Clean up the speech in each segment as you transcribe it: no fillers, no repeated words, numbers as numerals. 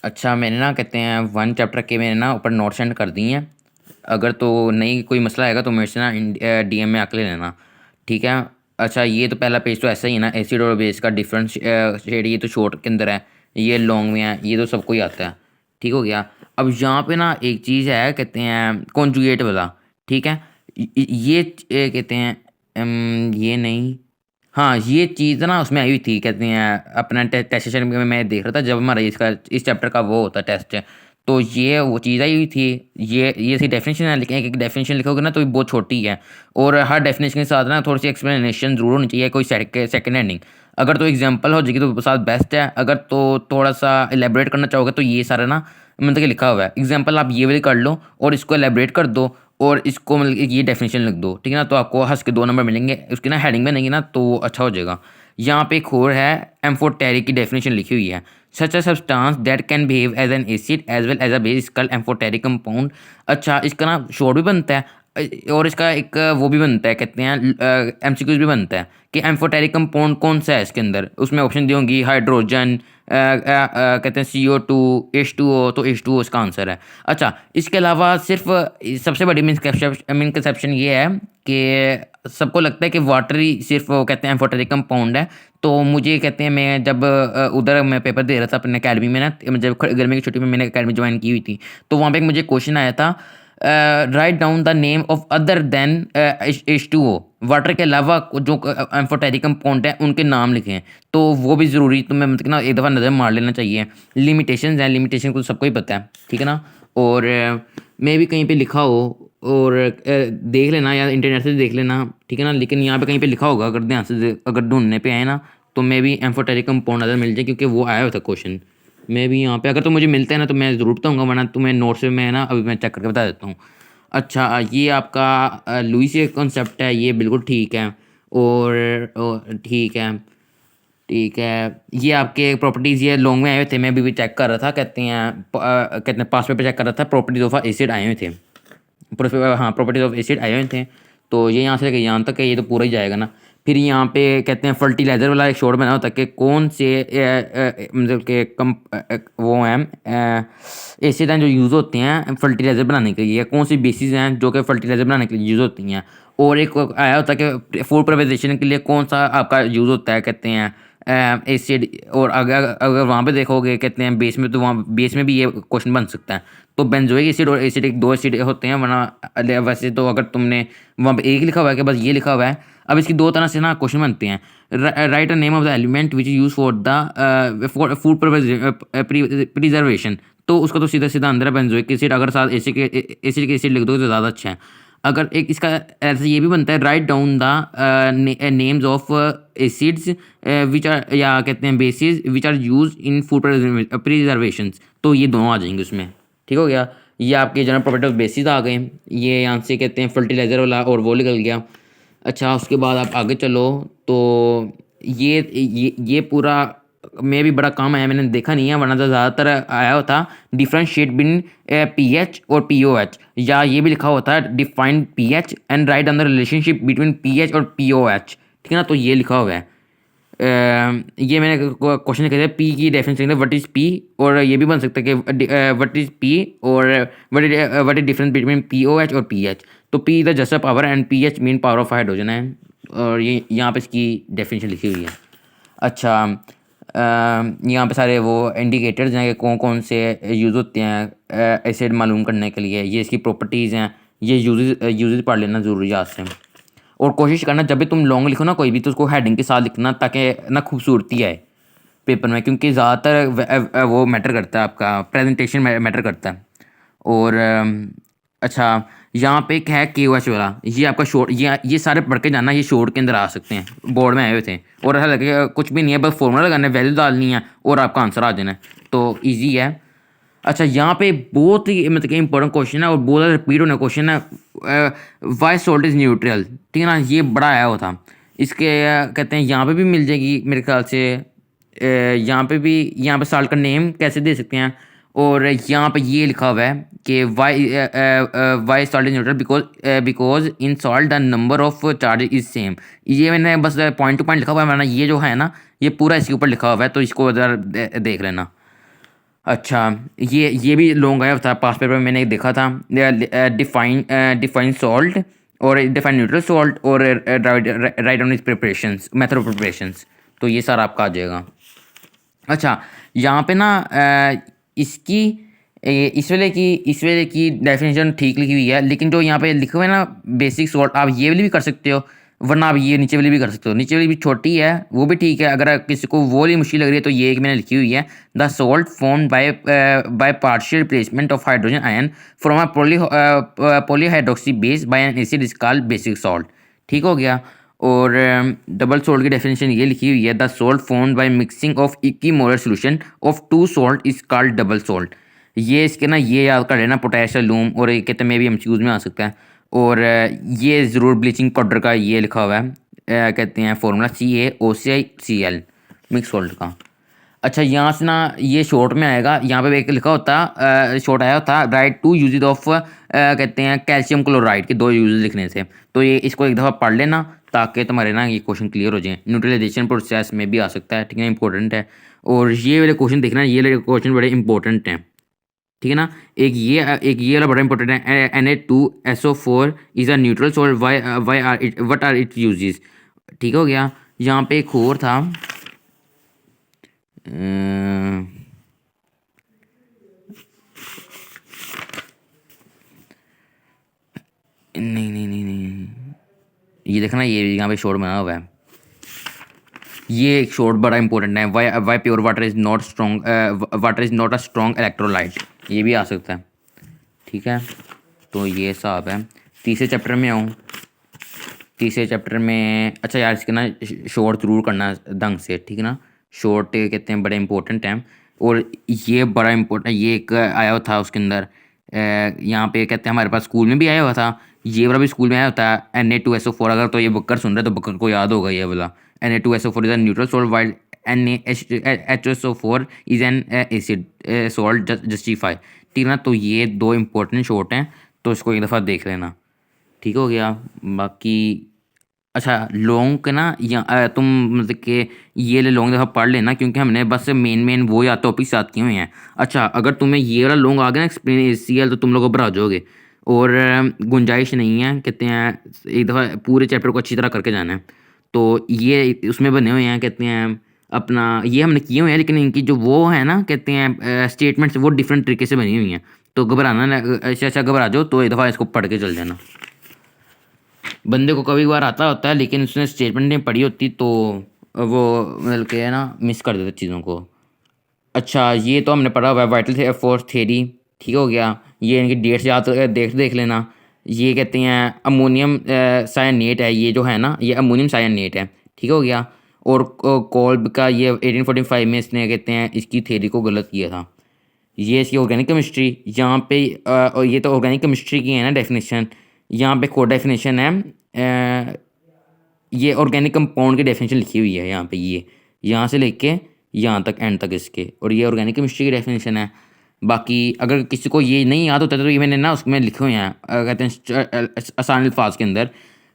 अच्छा, मैंने ना कहते हैं 1 चैप्टर के मैंने ना ऊपर नोट सेंड कर दिए हैं। अगर तो नहीं कोई मसला आएगा तो मेरे से ना डीएम में आके ले लेना। ठीक है। अच्छा, ये तो पहला पेज तो ऐसा ही है ना, एसिड और बेस का डिफरेंस शेड, ये तो शॉर्ट के अंदर है, ये लॉन्ग में है, ये तो सबको ही आता है। ठीक हो गया। अब यहाँ पे ना एक चीज़ है कहते हैं कॉन्जुगेट वाला। ठीक है। ये कहते हैं ये नहीं। हाँ, ये चीज़ ना उसमें आई हुई थी कहते हैं अपना टेस्ट सेशन में मैं देख रहा था जब हमारा इसका इस चैप्टर का वो होता टेस्ट है। तो ये वो चीज़ आई हुई थी। ये सी डेफिनेशन है, लेकिन एक एक डेफिनेशन लिखोगे ना तो ये बहुत छोटी है। और हर डेफिनेशन के साथ ना थोड़ी सी एक्सप्लेनेशन जरूर होनी चाहिए, कोई सेकंड हैंडिंग। अगर तो एग्जांपल हो जाएगी तो साथ बेस्ट है, अगर तो थोड़ा सा एलेबरेट करना चाहोगे तो ये सारा ना मतलब कि लिखा हुआ है एग्जांपल, आप ये वाली कर लो और इसको एलेबरेट कर दो और इसको मतलब ये डेफिनेशन लिख दो। ठीक है ना, तो आपको हंस के 2 नंबर मिलेंगे, उसकी ना हेडिंग बनेगी ना तो अच्छा हो जाएगा। यहाँ पे एक और है एम्फोटेरिक की डेफिनेशन लिखी हुई है, such a substance that can behave as an acid as well as a base called amphoteric compound. अच्छा, इसका ना शोर भी बनता है और इसका एक वो भी बनता है कहते हैं एमसीक्यूज भी बनता है कि एम्फोटेरिक कंपाउंड कौन सा है इसके अंदर। उसमें ऑप्शन दी होंगी हाइड्रोजन, कहते हैं CO2, H2O, तो H2O इसका आंसर है। अच्छा, इसके अलावा सिर्फ सबसे बड़ी मिसकंसेप्शन ये है कि सबको लगता है कि वाटर ही सिर्फ वो कहते हैं एम्फोटेरिक कंपाउंड है। तो मुझे कहते हैं मैं जब उधर मैं पेपर दे रहा था अपने अकेडमी में ना, जब गर्मी की छुट्टी में मैंने अकेडमी ज्वाइन की हुई थी, तो वहाँ पे एक मुझे क्वेश्चन आया था, right down the name of other than H2O, water के अलावा जो एम्फोटेरिक कंपाउंड है उनके नाम लिखे हैं। तो वो भी ज़रूरी तुम्हें मतलब ना एक दफ़ा नज़र मार लेना चाहिए। लिमिटेशंस हैं, लिमिटेशन को सबको ही पता है। ठीक है ना। और मैं भी कहीं पे लिखा हो और देख लेना या इंटरनेट से देख लेना। ठीक है ना, लेकिन यहाँ पे कहीं पे लिखा होगा, अगर ध्यान से अगर ढूंढने पे आए ना तो मैं भी एम्फोटेरिक कंपाउंड नज़र मिल जाए, क्योंकि वो आया हुआ था क्वेश्चन। मैं भी यहाँ पे अगर तो मुझे मिलता है ना तो मैं ज़रूर बताऊँगा, वरना तुम्हें नोट्स में मैं ना अभी मैं चेक करके बता देता हूँ। अच्छा, ये आपका लुईस का कॉन्सेप्ट है, ये बिल्कुल ठीक है। और ठीक है। ठीक है, ये आपके प्रॉपर्टीज़ ये लॉन्ग में आए हुए थे, मैं अभी भी चेक कर रहा था कहते हैं कहते हैं पास पेपर चेक कर रहा था, प्रॉपर्टीज ऑफ एसिड आए हुए थे। हाँ, प्रॉपर्टीज ऑफ एसिड आए हुए थे। तो ये यहाँ से लेकर यहाँ तक है, ये तो पूरा ही जाएगा ना। फिर यहाँ पे कहते हैं फर्टिलाइज़र वाला एक शॉर्ट बना होता है कि कौन से मतलब के कम वो हैं एसिड हैं जो यूज़ होते हैं फर्टिलाइज़र बनाने के लिए, कौन सी बेसिस हैं जो कि फर्टिलाइज़र बनाने के लिए यूज़ होती हैं। और एक आया होता है कि फूड प्रिपरेशन के लिए कौन सा आपका यूज़ होता है कहते हैं एसिड। और अगर अगर वहाँ पे देखोगे कहते हैं बेस में, तो वहाँ बेस में भी ये क्वेश्चन बन सकता है। तो बेंजोइक एसिड और एसिडिक दो एसिड होते हैं, वरना वैसे तो अगर तुमने वहाँ पे एक लिखा हुआ है कि बस ये लिखा हुआ है। अब इसकी दो तरह से ना क्वेश्चन बनते हैं। Right a name of the element which is use for the food preservation. तो उसका तो सीधा सीधा अंदर है बेंजोइक एसिड, अगर साथ एसिड के एसिड लिख दो तो ज़्यादा अच्छा है। अगर एक इसका ऐसे ये भी बनता है, write down the names of acids which are, या कहते हैं bases which are use in food preservation. तो ये दोनों आ जाएंगे उसमें। ठीक हो गया। ये आपके जनरल प्रॉपर्टी ऑफ बेसिस आ गए, ये यहाँ से कहते हैं फर्टिलाइज़र वाला और वो निकल गया। अच्छा, उसके बाद आप आगे चलो तो ये पूरा में भी बड़ा काम आया, मैंने देखा नहीं है, वरना तो ज़्यादातर आया होता डिफरेंशिएट बिन पीएच और पीओएच, या ये भी लिखा होता है defined pH and right on the relationship between pH और पीओएच। ठीक है ना, तो ये लिखा हुआ है। ये मैंने क्वेश्चन लिखा था पी की डेफिनेशन व्हाट इज़ पी, और ये भी बन सकता है कि व्हाट इज़ पी और what is difference between pOH और पीएच। तो P is the just power and pH mean power of hydrogen है। और ये यहाँ पे इसकी डेफिनेशन लिखी हुई है। अच्छा, यहाँ पे सारे वो इंडिकेटर्स हैं कि कौन कौन से यूज़ होते हैं एसिड मालूम करने के लिए, ये इसकी प्रॉपर्टीज़ हैं, ये यूजेस पढ़ लेना ज़रूरी है आज से। और कोशिश करना जब भी तुम लॉन्ग लिखो ना कोई भी, तो उसको हेडिंग के साथ लिखना ताकि ना खूबसूरती आए पेपर में, क्योंकि ज़्यादातर वो मैटर करता है, आपका प्रेजेंटेशन मैटर करता है। और अच्छा, यहाँ पे एक है KOH वाला, ये आपका शॉर्ट, ये सारे पढ़ के जाना, ये शॉर्ट के अंदर आ सकते हैं, बोर्ड में आए हुए थे। और ऐसा लगे कुछ भी नहीं है, बस फॉर्मूला लगाना है, वैल्यू डालनी है और आपका आंसर आ जाना है, तो ईजी है। अच्छा, यहाँ पे बहुत ही मतलब कि इंपॉर्टेंट क्वेश्चन है और बहुत ज़्यादा रिपीट होने क्वेश्चन है, वाई सॉल्ट इज़ न्यूट्रल। ठीक है ना, ये बड़ा आया हुआ था। इसके कहते हैं यहाँ पे भी मिल जाएगी मेरे ख्याल से, यहाँ पे भी, यहाँ पे साल्ट का नेम कैसे दे सकते हैं। और यहाँ पे ये लिखा हुआ है कि why salt is neutral because in salt the number of charge is same. ये मैंने बस पॉइंट टू पॉइंट लिखा हुआ है, वरना ये जो है ना ये पूरा इसके ऊपर लिखा हुआ है, तो इसको ज़रा देख लेना। अच्छा, ये भी लॉन्ग आया था पास पेपर में, मैंने देखा था। डिफाइन डिफाइन सॉल्ट और डिफाइन न्यूट्रल सॉल्ट और right on is preparations, method of preparations. तो ये सारा आपका आ जाएगा। अच्छा, यहाँ पे ना इसकी इस वाले की डेफिनेशन ठीक लिखी हुई है, लेकिन जो यहाँ पे लिखे हुए हैं ना बेसिक सॉल्ट, आप ये वाली भी कर सकते हो, वरना आप ये नीचे वाली भी कर सकते हो। नीचे वाली भी छोटी है, वो भी ठीक है। अगर किसी को वो वाली मुश्किल लग रही है तो ये एक मैंने लिखी हुई है, the salt form by partial replacement of hydrogen ion from a polyhydroxy base by an acid is called basic salt. ठीक हो गया। और डबल सोल्ट की डेफिनेशन ये लिखी हुई है, the salt formed by mixing of equimolar solution of two salt is called double salt. ये इसके ना ये याद कर लेना, पोटेशियम और ये कहते में भी एमसीक्यूज में आ सकता है। और ये ज़रूर ब्लीचिंग पाउडर का ये लिखा हुआ है, कहते हैं फॉर्मूला CaOCl मिक्स सॉल्ट का। अच्छा, यहाँ से ना ये शॉर्ट में आएगा, यहाँ पे एक लिखा होता शॉर्ट आया होता राइट टू यूजेज ऑफ कहते हैं कैल्शियम क्लोराइड के 2 यूजेज लिखने से। तो ये इसको एक दफ़ा पढ़ लेना ताकि तुम्हारे ना ये क्वेश्चन क्लियर हो जाए। न्यूट्रलाइजेशन प्रोसेस में भी आ सकता है, ठीक है, इंपॉर्टेंट है। और ये वाले क्वेश्चन देखना, ये वाले क्वेश्चन बड़े इंपॉर्टेंट हैं, ठीक है ना। एक ये वाला बड़ा इंपॉर्टेंट है, Na2SO4 is a neutral salt, why are it, what are it uses. ठीक हो गया। यहाँ पे एक और था, नहीं नहीं नहीं नहीं, ये देखना, ये यहाँ पे शॉर्ट बना हुआ है, ये एक शॉर्ट बड़ा इंपॉर्टेंट है, why pure water is not strong, water is not a strong electrolyte. ये भी आ सकता है, ठीक है। तो ये हिसाब है। तीसरे चैप्टर में आऊँ, तीसरे चैप्टर में अच्छा यार इसके ना शॉर्ट ज़रूर करना ढंग से, ठीक है ना। शॉर्ट कहते हैं बड़े इंपॉर्टेंट हैं। और ये बड़ा इंपॉर्टेंट, ये एक आया हुआ था उसके अंदर, यहाँ पे कहते हैं हमारे पास स्कूल में भी आया हुआ था, ये वाला भी स्कूल में आया होता है, Na2SO4। अगर तो ये बकर सुन रहे तो बकर को याद होगा ये वाला। Na2SO4 is a neutral salt while NaHSO4 is an acid salt justify. ठीक है ना। तो ये 2 इंपॉर्टेंट शॉर्ट हैं, तो इसको एक दफ़ा देख लेना। ठीक हो गया। बाकी अच्छा, लॉन्ग के ना या तुम मतलब कि ये ले लॉन्ग दफ़ा पढ़ लेना, क्योंकि हमने बस मेन मेन वो या टॉपिक्स याद किए हुए हैं। अच्छा, अगर तुम्हें ये वाला लॉन्ग आ गया ना एक्सप्लेन ACL, तो तुम लोग घबरा जाओगे। और गुंजाइश नहीं है, कहते हैं एक दफ़ा पूरे चैप्टर को अच्छी तरह करके जाना है। तो ये उसमें बने हुए हैं, कहते हैं अपना ये हमने किए हुए हैं, लेकिन इनकी जो वो है ना कहते हैं स्टेटमेंट्स, वो डिफरेंट तरीके से बनी हुई हैं। तो घबराना ना, अच्छा अच्छा घबरा जाओ तो एक दफ़ा इसको पढ़ के चल जाना। बंदे को कभी कभार आता होता है, लेकिन उसने स्टेटमेंट नहीं पढ़ी होती, तो वो मतलब के है ना मिस कर देते चीज़ों को। अच्छा, ये तो हमने पढ़ा हुआ है, वाइटल फोर्स थ्योरी। ठीक हो गया। ये इनकी डेट्स याद देख देख लेना। ये कहते हैं अमोनियम सायनेट है, ये जो है ना ये अमोनियम सायनेट है। ठीक हो गया। और कोल्ब का ये 1845 में इसने कहते हैं इसकी थ्योरी को गलत किया था। ये इसकी ऑर्गेनिक केमिस्ट्री यहाँ पे और ये तो ऑर्गेनिक केमिस्ट्री की है ना डेफिनेशन। यहाँ पे कोड डेफिनेशन है, ये ऑर्गेनिक कंपाउंड की डेफिनेशन लिखी हुई है यहाँ पे, ये यहाँ से लेके यहाँ तक एंड तक इसके, और ये ऑर्गेनिक केमिस्ट्री की डेफिनेशन है। बाकी अगर किसी को ये नहीं याद होता तो ये मैंने ना उसमें लिखे हुए हैं, कहते हैं आसान अल्फाज के अंदर।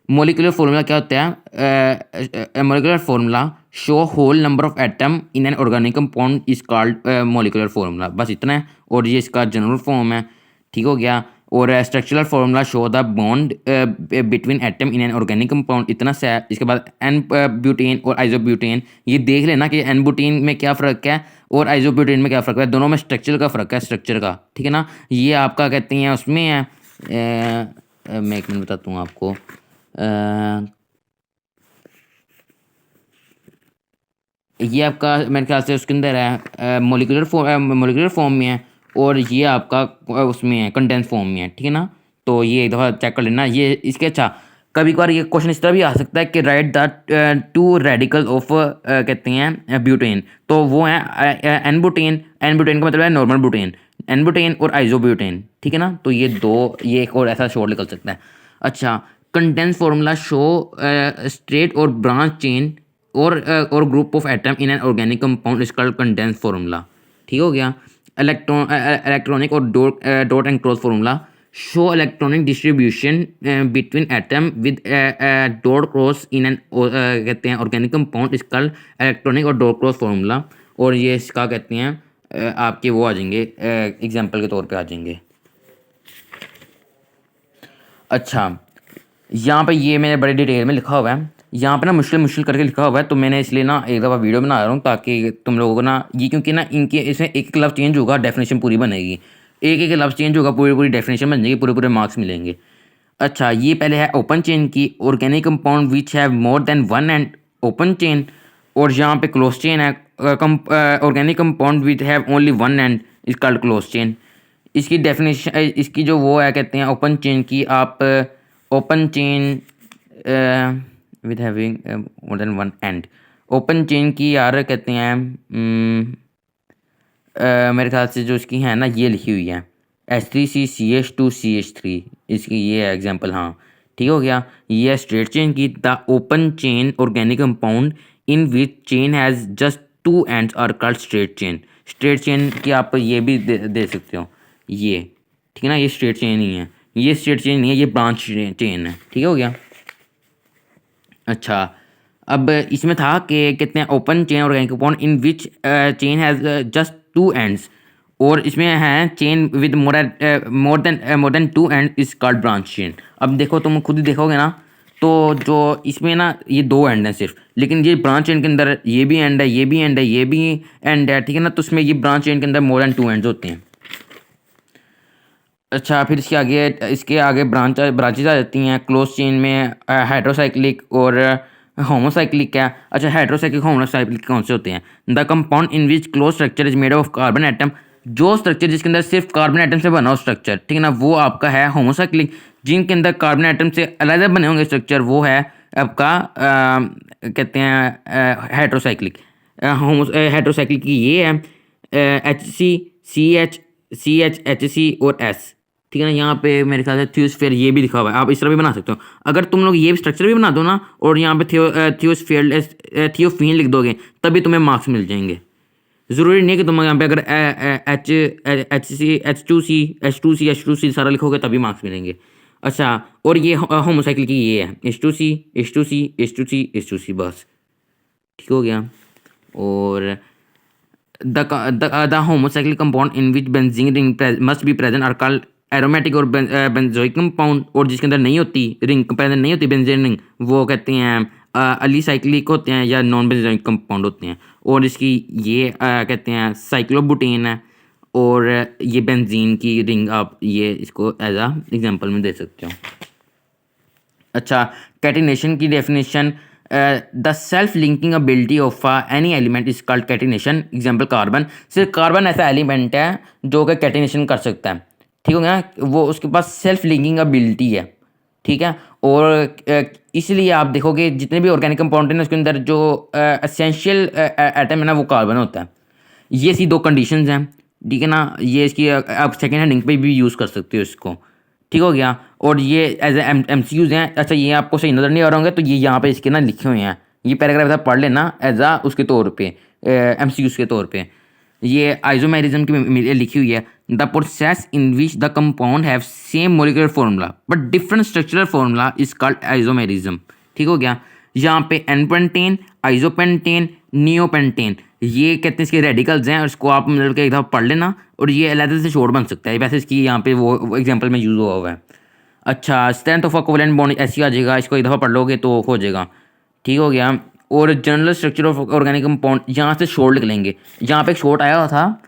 मोलिकुलर फार्मूला क्या होता है, molecular formula show whole number of atom in an organic compound is called molecular formula, बस इतना है। और ये इसका जनरल फॉर्म है। ठीक हो गया। और structural formula show the bond between atom in an organic compound, इतना सा है। इसके बाद एन ब्यूटेन और आइसोब्यूटेन, ये देख लेना कि एन ब्यूटेन में क्या फ़र्क है और आइसोब्यूटेन में क्या फ़र्क है, दोनों में स्ट्रक्चर का फ़र्क है, स्ट्रक्चर का। ठीक है ना। ये आपका कहते हैं उसमें है, मैं एक मिनट बताता हूँ आपको, ये आपका मेरे ख्याल से उसके अंदर है मोलिकुलर फॉर्म में है, और ये आपका उसमें है कंडेंस फॉर्म में है। ठीक है ना। तो ये एक दफ़ा चेक कर लेना ये इसके। अच्छा, कभी कभार ये क्वेश्चन इस तरह भी आ सकता है कि राइट द 2 रेडिकल ऑफ कहते हैं ब्यूटेन, तो वो है एन ब्यूटेन। एन ब्यूटेन का मतलब है नॉर्मल ब्यूटेन, एन ब्यूटेन और आइसोब्यूटेन। ठीक है ना। तो ये 2, ये एक और ऐसा शॉर्ट निकल सकता है। अच्छा, कंडेंस फार्मूला शो स्ट्रेट और ब्रांच चेन और group of atom in an organic compound is called condense formula. ठीक हो गया। इलेक्ट्रॉनिक और dot and cross formula show electronic distribution between atom with dot cross in an कहते हैं organic compound is called electronic और dot cross formula. और ये इसका कहते हैं आपके वो आ जाएंगे, एग्जांपल के तौर पे आ जाएंगे। अच्छा, यहाँ पे ये मैंने बड़े डिटेल में लिखा हुआ है, यहाँ पे ना मुश्किल मुश्किल करके लिखा हुआ है, तो मैंने इसलिए ना एक दफ़ा वीडियो बना रहा हूँ ताकि तुम लोगों को ना ये, क्योंकि ना इनके इसमें एक एक लफ्ज़ चेंज होगा डेफिनेशन पूरी बनेगी, एक एक लफ्ज़ चेंज होगा पूरी पूरी डेफिनेशन बन जाएगी, पूरे पूरे मार्क्स मिलेंगे। अच्छा, ये पहले है ओपन चेन की, organic compound which have more than one and, open chain. और यहाँ पे क्लोज चेन है, organic compound which have only one and is called close chain. इसकी डेफिनेशन, इसकी जो वो है कहते हैं ओपन चेन की, आप open chain with having more than one and, open chain की यार कहते हैं मेरे ख्याल से जो इसकी है ना ये लिखी हुई है H3CCH2CH3, इसकी ये है एग्जांपल। हाँ ठीक हो गया। ये है स्ट्रेट चेन की, the open chain organic compound in which chain has just two ends are called straight chain. Straight chain की आप ये भी दे सकते हो, ये ठीक है ना, ये स्ट्रेट चेन ही है, ये स्ट्रेट चेन नहीं है, ये ब्रांच चेन है। ठीक हो गया। अच्छा, अब इसमें था कि कितने open chain organic compound in which chain has just two ends, और इसमें है chain with more than two end is called branch chain. अब देखो तुम खुद ही देखोगे ना, तो जो इसमें ना ये दो एंड हैं सिर्फ, लेकिन ये ब्रांच चेन के अंदर ये भी एंड है, ये भी एंड है, ये भी एंड है, ठीक है ना, तो उसमें ये ब्रांच चेन के अंदर मोर देन टू एंड्स होते हैं। अच्छा, फिर इसके आगे ब्रांचेज आ जाती हैं। क्लोज चेन में हाइड्रोसाइक्लिक और होमोसाइक्लिक है। अच्छा, हाइड्रोसाइक्लिक होमोसाइक्लिक कौन से होते हैं? The compound in which close structure is made of carbon atom, जो स्ट्रक्चर जिसके अंदर सिर्फ कार्बन एटम से बना हो स्ट्रक्चर, ठीक है ना, वो आपका है होमोसाइक्लिक। जिनके अंदर कार्बन एटम से अलग बने होंगे स्ट्रक्चर, वो है आपका कहते हैं हाइड्रोसाइक्लिक। हाइड्रोसाइक्लिक की ये है HC, CH और S, ठीक है ना। यहाँ पे मेरे ख्याल से थियोस्फीयर ये भी लिखा हुआ है, आप इस तरह भी बना सकते हो। अगर तुम लोग ये स्ट्रक्चर भी बना दो ना, और यहाँ पे थियोफीन लिख दोगे, तभी तुम्हें मार्क्स मिल जाएंगे। ज़रूरी नहीं है कि तुम यहाँ पे अगर H2C सारा लिखोगे तभी मार्क्स मिलेंगे। अच्छा, और ये होमोसाइकिल की ये है H2C, बस ठीक हो गया। और the homocyclic compound in which benzene ring must be present are called aromatic और benzoic compound, और जिसके अंदर नहीं होती रिंग प्रेजेंट नहीं होती बेंजीन रिंग, वो कहते हैं अलीसाइक्लिक होते हैं या नॉन बेंजोइक कंपाउंड होते हैं। और इसकी ये कहते हैं साइक्लोबुटेन है, और ये बेंजीन की रिंग, आप ये इसको एज आ एग्जांपल में दे सकते हो। अच्छा, कैटिनेशन की definition, the self linking ability of any element is called catenation. Example carbon, सिर्फ कार्बन ऐसा एलिमेंट है जो कि कैटिनेशन कर सकता है, ठीक हो गया, वो उसके पास सेल्फ लिंकिंग एबिलिटी है, ठीक है। और इसलिए आप देखोगे जितने भी ऑर्गेनिक कंपाउंड हैं उसके अंदर जो एसेंशियल एटम है ना, वो कार्बन होता है। ये सी दो कंडीशंस हैं, ठीक है ना। ये इसकी आप सेकेंड हैंडिंग पे भी यूज़ कर सकते हो इसको, ठीक हो गया। और ये एज एम सी यूज़ हैं। अच्छा, ये आपको सही नज़र नहीं आ रहा होंगे तो ये यहाँ पे इसके ना लिखे हुए हैं, ये पैराग्राफ आप पढ़ लेना एज आ उसके तौर पे एम सी यूज़ के तौर पे। ये आइसोमेरिज्म की लिखी हुई है, the process in which the compound have same molecular formula but different structural formula is called isomerism, ठीक हो गया। यहाँ पे एनपेंटेन, आइसोपेंटेन, नियोपेंटेन, ये कहते हैं इसके रेडिकल्स हैं, और इसको आप मतलब कि एक दफ़ा पढ़ लेना, और ये अलग से शॉर्ट बन सकता है। वैसे इसकी यहाँ पे वो एग्जांपल में यूज़ हुआ है। अच्छा, strength of a covalent bond ऐसी आ जाएगा, इसको एक दफ़ा पढ़ लोगे तो हो जाएगा, ठीक हो गया। और general structure of organic compound, यहाँ से शॉर्ट लिख लेंगे। यहाँ पे एक शॉर्ट आया हुआ था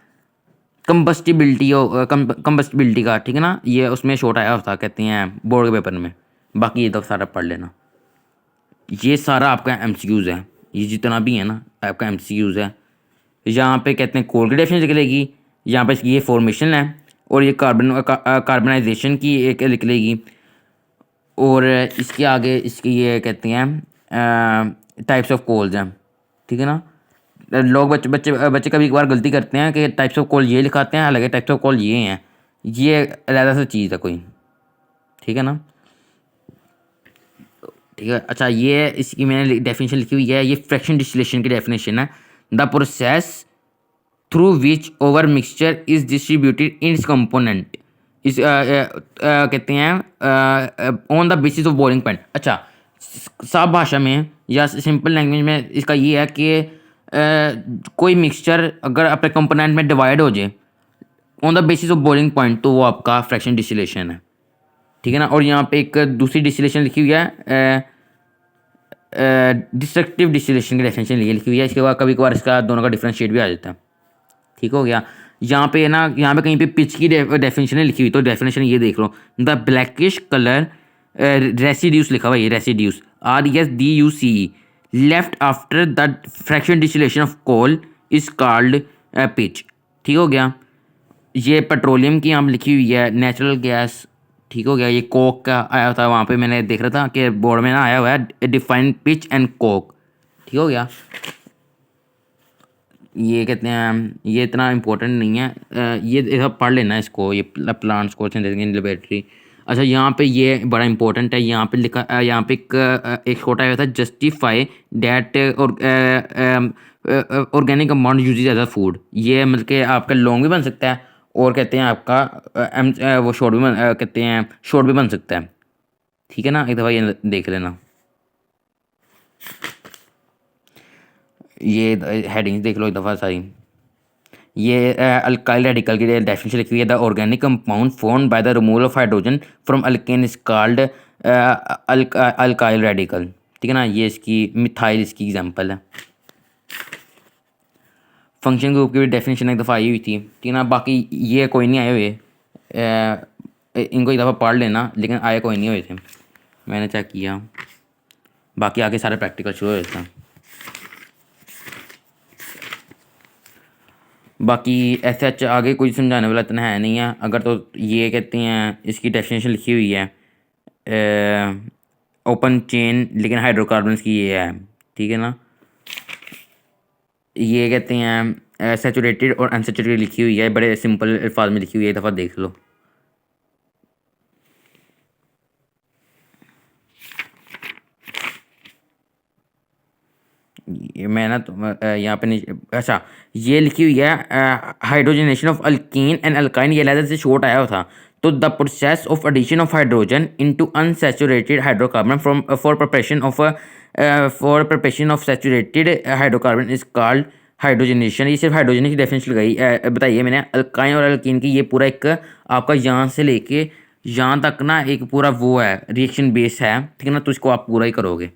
कंबस्टिबिलिटी का, ठीक है ना, ये उसमें शॉर्ट आया हुआ था, कहते हैं बोर्ड के पेपर में। बाकी ये तो सारा पढ़ लेना, ये सारा आपका एमसीक्यूज़ है, ये जितना भी है ना आपका एमसीक्यूज़ है। यहाँ पे कहते हैं कोल की डेफिनेशन निकलेगी, यहाँ पे ये फॉर्मेशन है, और ये कार्बनाइजेशन की एक निकलेगी, और इसके आगे इसकी ये कहते हैं टाइप्स ऑफ कोल्स हैं, ठीक है ना। लोग बच्चे बच्चे बच्चे कभी एक बार गलती करते हैं कि टाइप्स ऑफ कोल ये लिखाते हैं, हालांकि टाइप्स ऑफ कोल ये हैं, ये अलग सा चीज़ है कोई, ठीक है ना, ठीक है। अच्छा, ये इसकी मैंने डेफिनेशन लिखी हुई है, ये फ्रैक्शन डिस्टिलेशन की डेफिनेशन है, the process through which over mixture is distributed in its component इस कहते हैं on the basis of boiling point. अच्छा, साफ भाषा में या सिंपल लैंग्वेज में इसका ये है कि कोई मिक्सचर अगर अपने कंपोनेंट में डिवाइड हो जाए on the basis of boiling point, तो वो आपका फ्रैक्शन डिस्टिलेशन है, ठीक है ना। और यहाँ पे एक दूसरी डिस्टिलेशन लिखी हुई है, डिस्ट्रक्टिव डिस्टिलेशन की डेफिनेशन लिखी हुई है। इसके बाद कभी कभार इसका दोनों का डिफरेंट शेड भी आ जाता है, ठीक हो गया। यहाँ पे ना, यहाँ पे कहीं पे पिच की डेफिनेशन लिखी हुई, तो डेफिनेशन ये देख लो, द ब्लैकिश कलर रेसिड्यूस लिखा हुआ है, ये residues RESDUCE left after the fraction distillation of coal is called pitch, ठीक हो गया। ये पेट्रोलियम की यहाँ पे लिखी हुई है, नेचुरल गैस, ठीक हो गया। ये कोक का आया था, वहाँ पे मैंने देख रहा था कि बोर्ड में ना आया हुआ है डिफाइन पिच एंड कोक, ठीक हो गया। ये कहते हैं ये इतना इम्पोर्टेंट नहीं है, ये सब पढ़ लेना इसको, ये प्लांट्स को सिंथेटिक लेबोरेटरी। अच्छा, यहाँ पे ये बड़ा इंपॉर्टेंट है, यहाँ पे लिखा, यहाँ पे एक छोटा आया था, justify that organic amount use as a food. ये मतलब कि आपका लॉन्ग भी बन सकता है, और कहते हैं आपका वो शॉर्ट भी कहते हैं शॉर्ट भी बन सकता है, ठीक है ना। एक दफ़ा ये देख लेना, ये हेडिंग्स देख लो एक दफ़ा सारी। ये अल्काइल रेडिकल की डेफिनेशन लिखी हुई है, the organic compound formed by the removal of hydrogen from alkane is called alkyl radical, ठीक है ना। ये इसकी मिथाइल इसकी एग्जांपल है। फंक्शन ग्रुप की भी डेफिनेशन एक दफ़ा आई हुई थी, ठीक है ना। बाकी ये कोई नहीं आए हुए, इनको एक दफ़ा पढ़ लेना, लेकिन आए कोई नहीं हुए थे, मैंने चेक किया। बाकी आगे सारे प्रैक्टिकल शुरू हो जाते हैं। बाकी ऐसे अच्छा आगे कोई समझाने वाला इतना है नहीं है। अगर तो ये कहते हैं इसकी डेफिनेशन लिखी हुई है ओपन चेन, लेकिन हाइड्रोकार्बन्स की ये है, ठीक है ना। ये कहते हैं सैचुरेटेड और अनसैचुरेटेड लिखी हुई है, बड़े सिंपल अल्फाज में लिखी हुई है, एक दफ़ा देख लो। ये मैं ना तो यहाँ पे नहीं, अच्छा ये लिखी हुई है hydrogenation of alkene and alkyne, ये लहजा से शॉर्ट आया हुआ था। तो the process of addition of hydrogen into unsaturated hydrocarbon from for preparation of saturated hydrocarbon is called hydrogenation. ये सिर्फ हाइड्रोजन की डेफिनेशन लगाई बताइए मैंने। अल्काइन और अल्कीन की ये पूरा एक आपका यहाँ से लेके यहाँ तक ना एक पूरा वो है, रिएक्शन बेस है, ठीक है ना। तो इसको आप पूरा ही करोगे।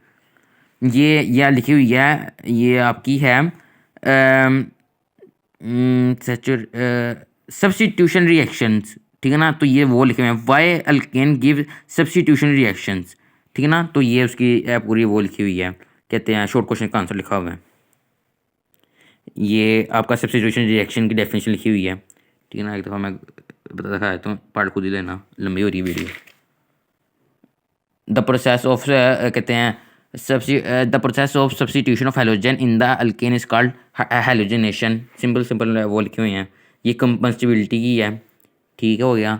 ये यह लिखी हुई है, ये आपकी है सब्स्टिट्यूशन रिएक्शंस, ठीक है ना। तो ये वो लिखे हुए हैं, why alkane give substitution reactions, ठीक है ना। तो ये उसकी पूरी वो लिखी हुई है, कहते हैं शॉर्ट क्वेश्चन का आंसर लिखा हुआ है। ये आपका सब्स्टिट्यूशन रिएक्शन की डेफिनेशन लिखी हुई है, ठीक है ना। एक दफ़ा मैं बता दिखाया तो पढ़ खुद ही लेना, लंबी हो रही है वीडियो। द प्रोसेस ऑफ कहते हैं the process of substitution of halogen in the alkane is called halogenation. Simple simple वो लिखे हुए हैं, ये कंपस्टिबिलिटी की है, ठीक है हो गया।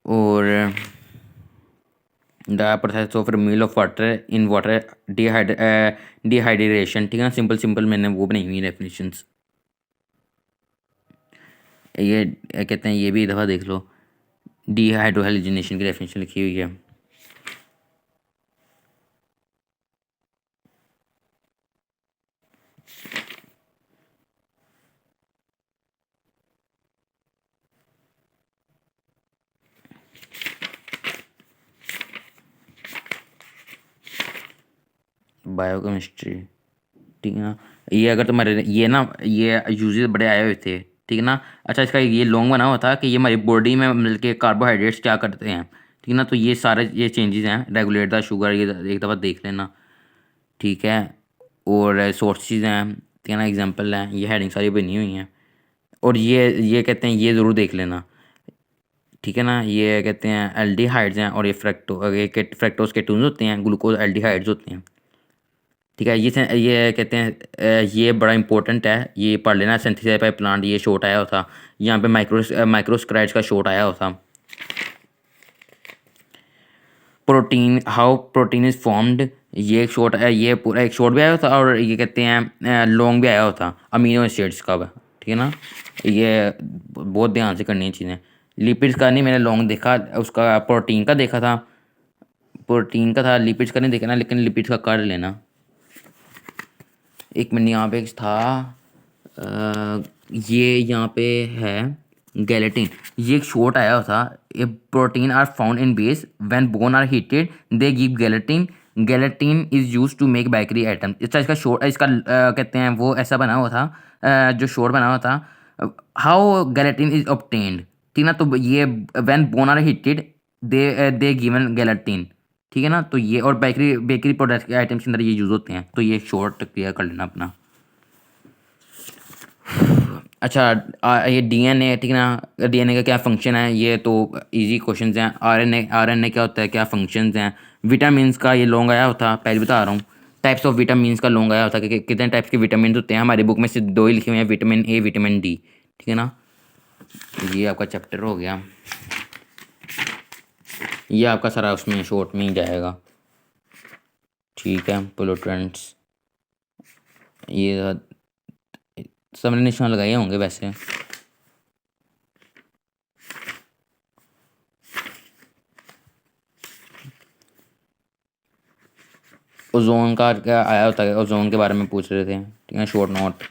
और the process of removal of water in water dehydration, ठीक है ना। सिंपल सिंपल मैंने वो बनाई हुई डेफिनेशंस। ये कहते हैं ये भी दफ़ा देख लो, डिहाइड्रोहेलोजनेशन की डेफिनेशन लिखी हुई है। बायोकेमिस्ट्री, ठीक है ना। ये अगर तुम्हारे ये ना ये यूजेस बड़े आए हुए थे, ठीक है ना। अच्छा, इसका ये लॉन्ग बना हुआ था कि ये हमारी बॉडी में मतलब के कार्बोहाइड्रेट्स क्या करते हैं, ठीक है ना। तो ये सारे ये चेंजेस हैं, रेगुलेट द शुगर, ये एक दफ़ा देख लेना, ठीक है। और सोर्सेज हैं, ठीक है ना, एग्जांपल हैं, ये हेडिंग सारी बनी हुई हैं। और ये कहते हैं ये ज़रूर देख लेना, ठीक है ना। ये कहते हैं एल्डिहाइड्स हैं, और ये फ्रैक्टोज केटोन्स होते हैं, ग्लूकोज एल्डिहाइड्स होते हैं, ठीक है। ये कहते हैं ये बड़ा इंपॉर्टेंट है, ये पढ़ लेना। सिंथेसाइज बाय प्लांट, ये शॉर्ट आया होता, यहाँ पे माइक्रोस्क्राइड्स का शॉर्ट आया होता। Protein, how protein is formed, ये एक शॉर्ट है, ये पूरा एक शॉर्ट भी आया होता, और ये कहते हैं लॉन्ग भी आया होता, अमीनो एसिड्स का, ठीक है ना। ये बहुत ध्यान से करनी चीज़ें। लिपिड्स का नहीं मैंने लॉन्ग देखा, उसका प्रोटीन का देखा था, प्रोटीन का था, लिपिड्स का नहीं देखा ना, लेकिन लिपिड्स का कर लेना। एक मिनट, यहाँ पे था ये यहाँ पे है गैलेटिन। ये एक शॉर्ट आया था, a protein are found in base when bone are heated they give gelatin. Gelatin is use to make bakery item. इसका शॉर्ट, इसका कहते हैं वो ऐसा बना हुआ था, जो शॉर्ट बना हुआ था, हाउ गैलेटिन इज ऑब्टेन्ड। ठीक ना, तो ये when bone are heated they given gelatin. ठीक है ना, तो ये और बेकरी बेकरी प्रोडक्ट आइटम्स के अंदर ये यूज़ होते हैं, तो ये शॉर्ट क्लियर कर लेना अपना। अच्छा, ये डीएनए, ठीक है ना, डीएनए का क्या फंक्शन है, ये तो इजी क्वेश्चंस हैं। आरएनए क्या होता है, क्या फंक्शंस हैं। विटामिन्स का ये लॉन्ग आया होता, पहले बता रहा हूँ। टाइप्स ऑफ विटामिन्स का लॉन्ग आया होता कि कितने टाइप्स के विटामिन होते हैं। हमारी बुक में सिर्फ दो ही लिखे हुए हैं, विटामिन ए, विटामिन डी। ठीक है ना, ये आपका चैप्टर हो गया। ये आपका सारा उसमें शॉर्ट में ही जाएगा। ठीक है, पोल्यूटेंट्स, ये सबने निशान लगाए होंगे वैसे। ओजोन का क्या आया होता है, ओजोन के बारे में पूछ रहे थे। ठीक है, शॉर्ट नोट।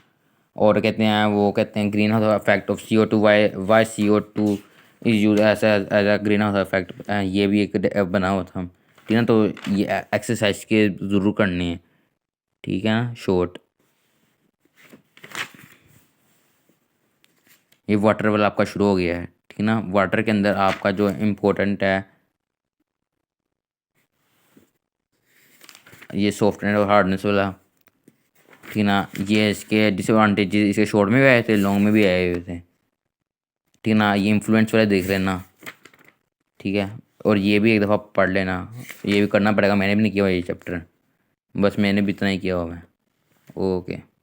और कहते हैं, वो कहते हैं greenhouse effect of CO2, why CO2 is use as as greenhouse effect. ये भी एक बना हुआ था। ठीक है ना, तो ये एक्सरसाइज के ज़रूर करने हैं। ठीक है ना, शॉर्ट। ये वाटर वाला आपका शुरू हो गया है। ठीक है ना, वाटर के अंदर आपका जो इम्पोर्टेंट है, ये सॉफ्टनेस और हार्डनेस वाला। ठीक है ना, ये इसके डिसएडवांटेजेस इसके शॉर्ट में भी आए थे, लॉन्ग में भी आए हुए थे। ठीक है ना, ये इन्फ्लुएंस वाले देख लेना। ठीक है, और ये भी एक दफ़ा पढ़ लेना, ये भी करना पड़ेगा। मैंने भी नहीं किया हुआ ये चैप्टर, बस मैंने भी इतना ही किया हुआ है। ओके।